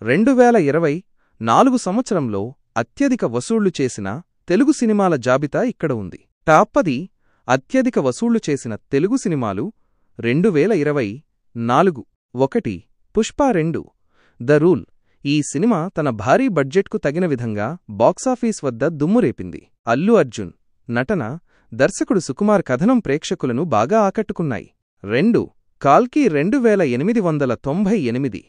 2024 సంవత్సరంలో అత్యధిక వసూళ్లు చేసిన తెలుగు సినిమాల జాబితా ఇక్కడ ఉంది. టాప్ 10 అత్యధిక వసూళ్లు చేసిన తెలుగు సినిమాలు 2024. 1. Pushpa 2 the rule. ఈ సినిమా తన భారీ బడ్జెట్కు తగిన విధంగా బాక్సాఫీస్ వద్ద దుమ్మురేపింది. అల్లు అర్జున్ నటన, దర్శకుడు సుకుమార్ కథనం ప్రేక్షకులను బాగా ఆకట్టుకున్నాయి. 2. కాల్కి 2898.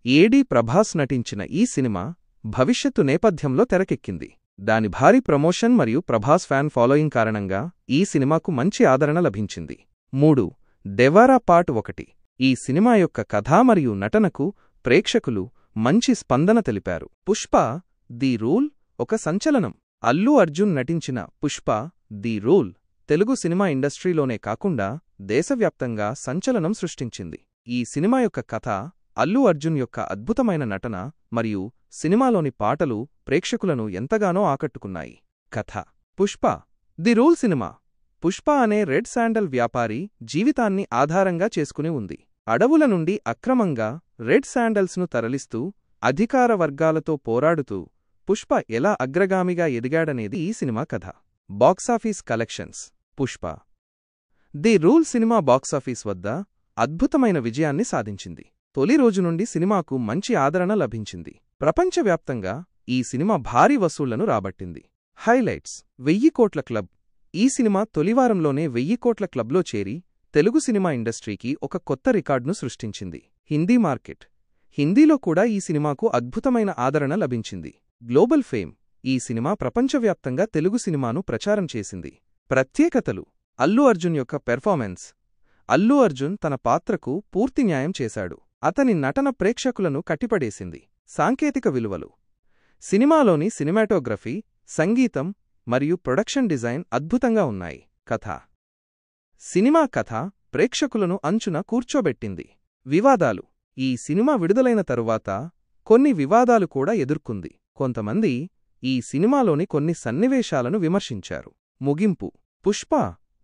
ఏడీ ప్రభాస్ నటించిన ఈ సినిమా భవిష్యత్తు నేపథ్యంలో తెరకెక్కింది. దాని భారీ ప్రమోషన్ మరియు ప్రభాస్ ఫ్యాన్ ఫాలోయింగ్ కారణంగా ఈ సినిమాకు మంచి ఆదరణ లభించింది. 3. దెవారా పార్ట్ 1. ఈ సినిమా యొక్క కథ మరియు నటనకు ప్రేక్షకులు మంచి స్పందన తెలిపారు. పుష్ప ది రూల్ ఒక సంచలనం. అల్లు అర్జున్ నటించిన Pushpa the rule Telugu cinema ఇండస్ట్రీలోనే కాకుండా దేశవ్యాప్తంగా సంచలనం సృష్టించింది. ఈ సినిమా యొక్క కథ, అల్లు అర్జున్ యొక్క అద్భుతమైన నటన మరియు సినిమాలోని పాటలు ప్రేక్షకులను ఎంతగానో ఆకట్టుకున్నాయి. కథ. Pushpa the rule cinema Pushpa అనే రెడ్ శాండల్ వ్యాపారి జీవితాన్ని ఆధారంగా చేసుకుని ఉంది. అడవుల నుండి అక్రమంగా రెడ్ శాండల్స్ను తరలిస్తూ అధికార వర్గాలతో పోరాడుతూ పుష్ప ఎలా అగ్రగామిగా ఎదిగాడనేది ఈ సినిమా కథ. Box office collections. Pushpa the rule cinema box office వద్ద అద్భుతమైన విజయాన్ని సాధించింది. తొలి రోజు నుండి సినిమాకు మంచి ఆదరణ లభించింది. ప్రపంచవ్యాప్తంగా ఈ సినిమా భారీ వసూళ్లను రాబట్టింది. హైలైట్స్. 1000 కోట్ల క్లబ్. ఈ సినిమా తొలివారంలోనే 1000 కోట్ల క్లబ్లో చేరి తెలుగు సినిమా ఇండస్ట్రీకి ఒక కొత్త రికార్డును సృష్టించింది. హిందీ మార్కెట్. హిందీలో కూడా ఈ సినిమాకు అద్భుతమైన ఆదరణ లభించింది. Global fame. ఈ సినిమా ప్రపంచవ్యాప్తంగా తెలుగు సినిమాను ప్రచారం చేసింది. ప్రత్యేకతలు. అల్లు అర్జున్ యొక్క పెర్ఫార్మెన్స్. అల్లు అర్జున్ తన పాత్రకు పూర్తి న్యాయం చేశాడు. అతని నటన ప్రేక్షకులను కట్టిపడేసింది. సాంకేతిక విలువలు. సినిమాలోని సినిమాటోగ్రఫీ, సంగీతం మరియు ప్రొడక్షన్ డిజైన్ అద్భుతంగా ఉన్నాయి. కథ. సినిమా కథ ప్రేక్షకులను అంచున కూర్చోబెట్టింది. వివాదాలు. ఈ సినిమా విడుదలైన తరువాత కొన్ని వివాదాలు కూడా ఎదుర్కొంది. కొంతమంది ఈ సినిమాలోని కొన్ని సన్నివేశాలను విమర్శించారు. ముగింపు. Pushpa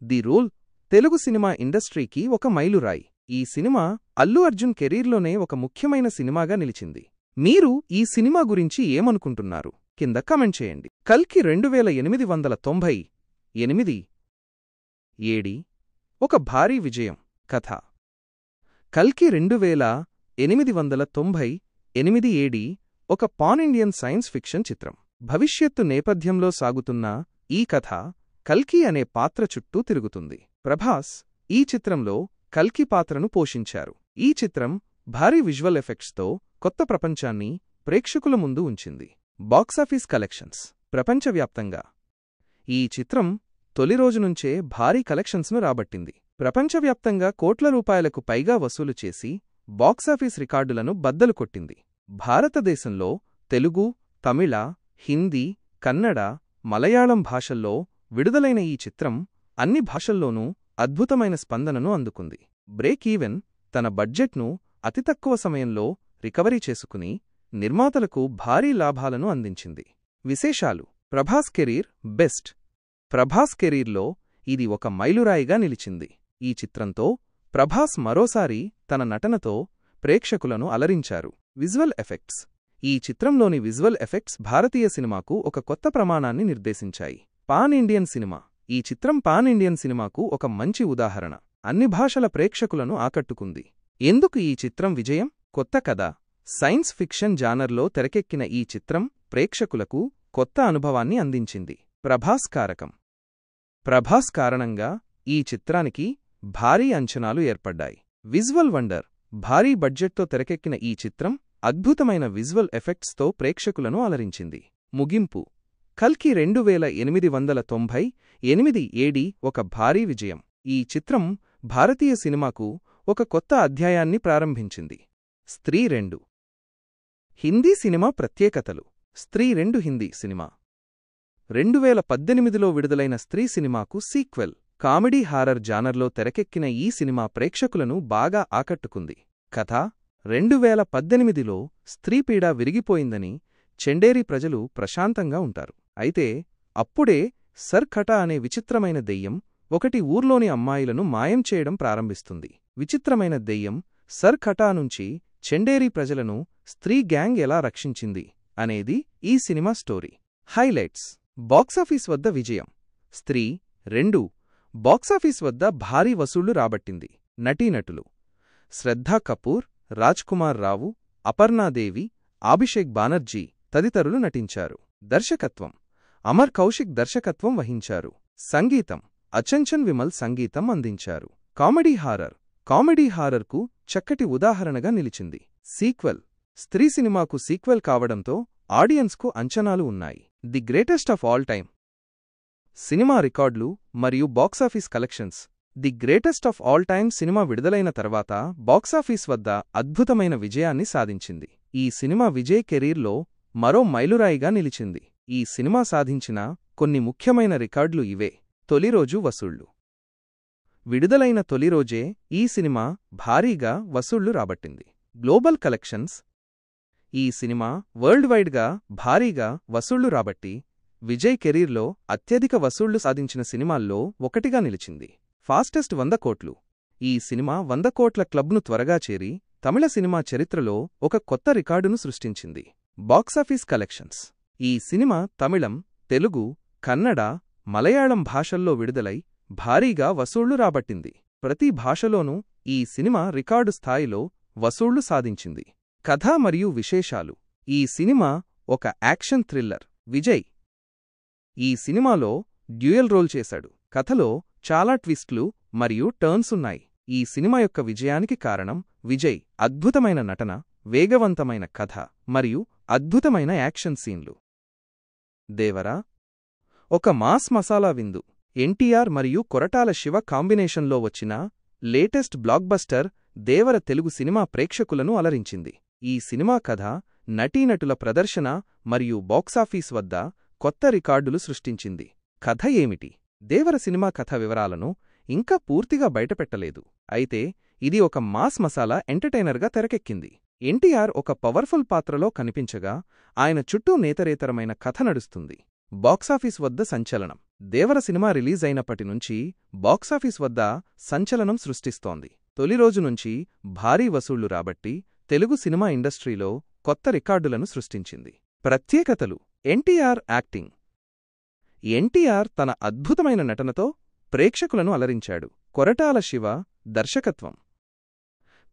the rule Telugu cinema ఇండస్ట్రీకి ఒక మైలురాయి. ఈ సినిమా అల్లు అర్జున్ కెరీర్లోనే ఒక ముఖ్యమైన సినిమాగా నిలిచింది. మీరు ఈ సినిమా గురించి ఏమనుకుంటున్నారు? కింద కామెంట్ చేయండి. కల్కి 2898 ఏడి ఒక భారీ విజయం. కథ. కల్కి 2898 ఏడి ఒక పాన్ ఇండియన్ సైన్స్ ఫిక్షన్ చిత్రం. భవిష్యత్తు నేపథ్యంలో సాగుతున్న ఈ కథ కల్కి అనే పాత్ర చుట్టూ తిరుగుతుంది. ప్రభాస్ ఈ చిత్రంలో కల్కి పాత్రను పోషించారు. ఈ చిత్రం భారీ విజువల్ ఎఫెక్ట్స్తో కొత్త ప్రపంచాన్ని ప్రేక్షకుల ముందు ఉంచింది. Box office collections. ప్రపంచవ్యాప్తంగా ఈ చిత్రం తొలి రోజు నుంచే భారీ కలెక్షన్స్ను రాబట్టింది. ప్రపంచవ్యాప్తంగా కోట్ల రూపాయలకు పైగా వసూలు చేసి బాక్సాఫీస్ రికార్డులను బద్దలు కొట్టింది. భారతదేశంలో తెలుగు, తమిళ, హిందీ, కన్నడ, మలయాళం భాషల్లో విడుదలైన ఈ చిత్రం అన్ని భాషల్లోనూ అద్భుతమైన స్పందనను అందుకుంది. బ్రేక్ ఈవెన్ తన బడ్జెట్ను అతి తక్కువ సమయంలో రికవరీ చేసుకుని నిర్మాతలకు భారీ లాభాలను అందించింది. విశేషాలు. Prabhas career best. ప్రభాస్ కెరీర్లో ఇది ఒక మైలురాయిగా నిలిచింది. ఈ చిత్రంతో ప్రభాస్ మరోసారి తన నటనతో ప్రేక్షకులను అలరించారు. Visual effects. ఈ చిత్రంలోని విజువల్ ఎఫెక్ట్స్ భారతీయ సినిమాకు ఒక కొత్త ప్రమాణాన్ని నిర్దేశించాయి. Pan Indian cinema. ఈ చిత్రం పాన్ ఇండియన్ సినిమాకు ఒక మంచి ఉదాహరణ. అన్ని భాషల ప్రేక్షకులను ఆకట్టుకుంది. ఎందుకు ఈ చిత్రం విజయం? కొత్త కథ. సైన్స్ ఫిక్షన్ జానర్లో తెరకెక్కిన ఈ చిత్రం ప్రేక్షకులకు కొత్త అనుభవాన్ని అందించింది. ప్రభాస్ కారకం. ప్రభాస్ కారణంగా ఈ చిత్రానికి భారీ అంచనాలు ఏర్పడ్డాయి. Visual wonder. భారీ బడ్జెట్తో తెరకెక్కిన ఈ చిత్రం అద్భుతమైన విజువల్ ఎఫెక్ట్స్తో ప్రేక్షకులను అలరించింది. ముగింపు. కల్కి 2898 ఏడి ఒక భారీ విజయం. ఈ చిత్రం భారతీయ సినిమాకు ఒక కొత్త అధ్యాయాన్ని ప్రారంభించింది. స్త్రీ 2 హిందీ సినిమా ప్రత్యేకతలు. స్త్రీ 2 హిందీ సినిమా 2018లో విడుదలైన స్త్రీ సినిమాకు సీక్వెల్. కామెడీ హారర్ జానర్లో తెరకెక్కిన ఈ సినిమా ప్రేక్షకులను బాగా ఆకట్టుకుంది. కథ. 2018లో స్త్రీ పీడ విరిగిపోయిందని చెండేరి ప్రజలు ప్రశాంతంగా ఉంటారు. అయితే అప్పుడే సర్ ఖటా అనే విచిత్రమైన దెయ్యం ఒకటి ఊర్లోని అమ్మాయిలను మాయం చేయడం ప్రారంభిస్తుంది. విచిత్రమైన దెయ్యం సర్ ఖటా నుంచి చెండేరి ప్రజలను స్త్రీ గ్యాంగ్ ఎలా రక్షించింది అనేది ఈ సినిమా స్టోరీ. హైలైట్స్: బాక్సాఫీస్ వద్ద విజయం. స్త్రీ 2 బాక్సాఫీస్ వద్ద భారీ వసూళ్లు రాబట్టింది. నటీనటులు: శ్రద్ధా కపూర్, రాజ్కుమార్ రావు, అపర్ణాదేవి, అభిషేక్ బానర్జీ తదితరులు నటించారు. దర్శకత్వం: అమర్ కౌశిక్ దర్శకత్వం వహించారు. సంగీతం: అచంచన్ విమల్ సంగీతం అందించారు. కామెడీ హారర్కు చక్కటి ఉదాహరణగా నిలిచింది. సీక్వెల్: స్త్రీ సినిమాకు సీక్వెల్ కావడంతో ఆడియన్స్కు అంచనాలు ఉన్నాయి. The greatest of all time cinema రికార్డులు మరియు box office collections. The greatest of all time cinema విడుదలైన తర్వాత బాక్సాఫీస్ వద్ద అద్భుతమైన విజయాన్ని సాధించింది. ఈ సినిమా విజయ్ కెరీర్లో మరో మైలురాయిగా నిలిచింది. ఈ సినిమా సాధించిన కొన్ని ముఖ్యమైన రికార్డులు ఇవే. తొలిరోజు వసూళ్లు: విడుదలైన తొలిరోజే ఈ సినిమా భారీగా వసూళ్లు రాబట్టింది. గ్లోబల్ కలెక్షన్స్: ఈ సినిమా వరల్డ్ వైడ్గా భారీగా వసూళ్లు రాబట్టి విజయ్ కెరీర్లో అత్యధిక వసూళ్లు సాధించిన సినిమాల్లో ఒకటిగా నిలిచింది. ఫాస్టెస్ట్ 100 కోట్లు: ఈ సినిమా 100 కోట్ల క్లబ్ను త్వరగా చేరి తమిళ సినిమా చరిత్రలో ఒక కొత్త రికార్డును సృష్టించింది. బాక్సాఫీస్ కలెక్షన్స్: ఈ సినిమా తమిళం, తెలుగు, కన్నడ, మలయాళం భాషల్లో విడుదలై భారీగా వసూళ్లు రాబట్టింది. ప్రతి భాషలోనూ ఈ సినిమా రికార్డు స్థాయిలో వసూళ్లు సాధించింది. కథ మరియు విశేషాలు: ఈ సినిమా ఒక యాక్షన్ థ్రిల్లర్. విజయ్ ఈ సినిమాలో డ్యూయల్ రోల్ చేశాడు. కథలో చాలా ట్విస్ట్లు మరియు టర్న్స్ ఉన్నాయి. ఈ సినిమా యొక్క విజయానికి కారణం విజయ్ అద్భుతమైన నటన, వేగవంతమైన కథ మరియు అద్భుతమైన యాక్షన్ సీన్లు. దేవరా ఒక మాస్ మసాలా విందు. ఎన్టీఆర్ మరియు కొరటాల శివ కాంబినేషన్లో వచ్చిన లేటెస్ట్ బ్లాక్బస్టర్ దేవర తెలుగు సినిమా ప్రేక్షకులను అలరించింది. ఈ సినిమా కథ, నటీనటుల ప్రదర్శన మరియు బాక్సాఫీస్ వద్ద కొత్త రికార్డులు సృష్టించింది. కథ ఏమిటి? దేవర సినిమా కథ వివరాలను ఇంకా పూర్తిగా బయటపెట్టలేదు. అయితే ఇది ఒక మాస్ మసాలా ఎంటర్టైనర్గా తెరకెక్కింది. ఎన్టీఆర్ ఒక పవర్ఫుల్ పాత్రలో కనిపించగా ఆయన చుట్టూ నేతరేతరమైన కథ నడుస్తుంది. బాక్సాఫీస్ వద్ద సంచలనం: దేవర సినిమా రిలీజ్ అయినప్పటినుంచి బాక్సాఫీస్ వద్ద సంచలనం సృష్టిస్తోంది. తొలిరోజు నుంచి భారీ వసూళ్లు రాబట్టి తెలుగు సినిమా ఇండస్ట్రీలో కొత్త రికార్డులను సృష్టించింది. ప్రత్యేకతలు: ఎన్టీఆర్ యాక్టింగ్. ఎన్టీఆర్ తన అద్భుతమైన నటనతో ప్రేక్షకులను అలరించాడు. కొరటాల శివ దర్శకత్వం: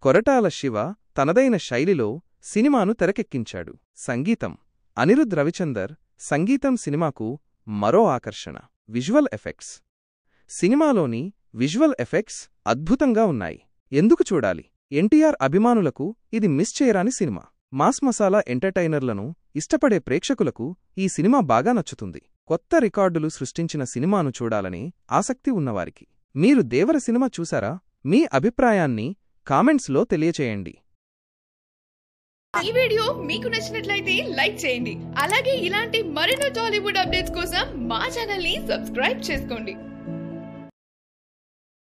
కొరటాల శివ తనదైన శైలిలో సినిమాను తెరకెక్కించాడు. సంగీతం: అనిరుద్ రవిచందర్ సంగీతం సినిమాకు మరో ఆకర్షణ. విజువల్ ఎఫెక్ట్స్: సినిమాలోని విజువల్ ఎఫెక్ట్స్ అద్భుతంగా ఉన్నాయి. ఎందుకు చూడాలి? ఎన్టీఆర్ అభిమానులకు ఇది మిస్ చేయరాని సినిమా. మాస్ మసాలా ఎంటర్టైనర్లను ఇష్టపడే ప్రేక్షకులకు ఈ సినిమా బాగా నచ్చుతుంది. కొత్త రికార్డులు సృష్టించిన సినిమాను చూడాలని ఆసక్తి ఉన్నవారికి. మీరు దేవర సినిమా చూసారా? మీ అభిప్రాయాన్ని కామెంట్స్లో తెలియచేయండి. ఈ వీడియో మీకు నచ్చినట్లయితే లైక్ చేయండి. అలాగే ఇలాంటి మరెన్నో టాలీవుడ్ అప్డేట్స్ కోసం మా ఛానల్ ని సబ్స్క్రైబ్ చేసుకోండి.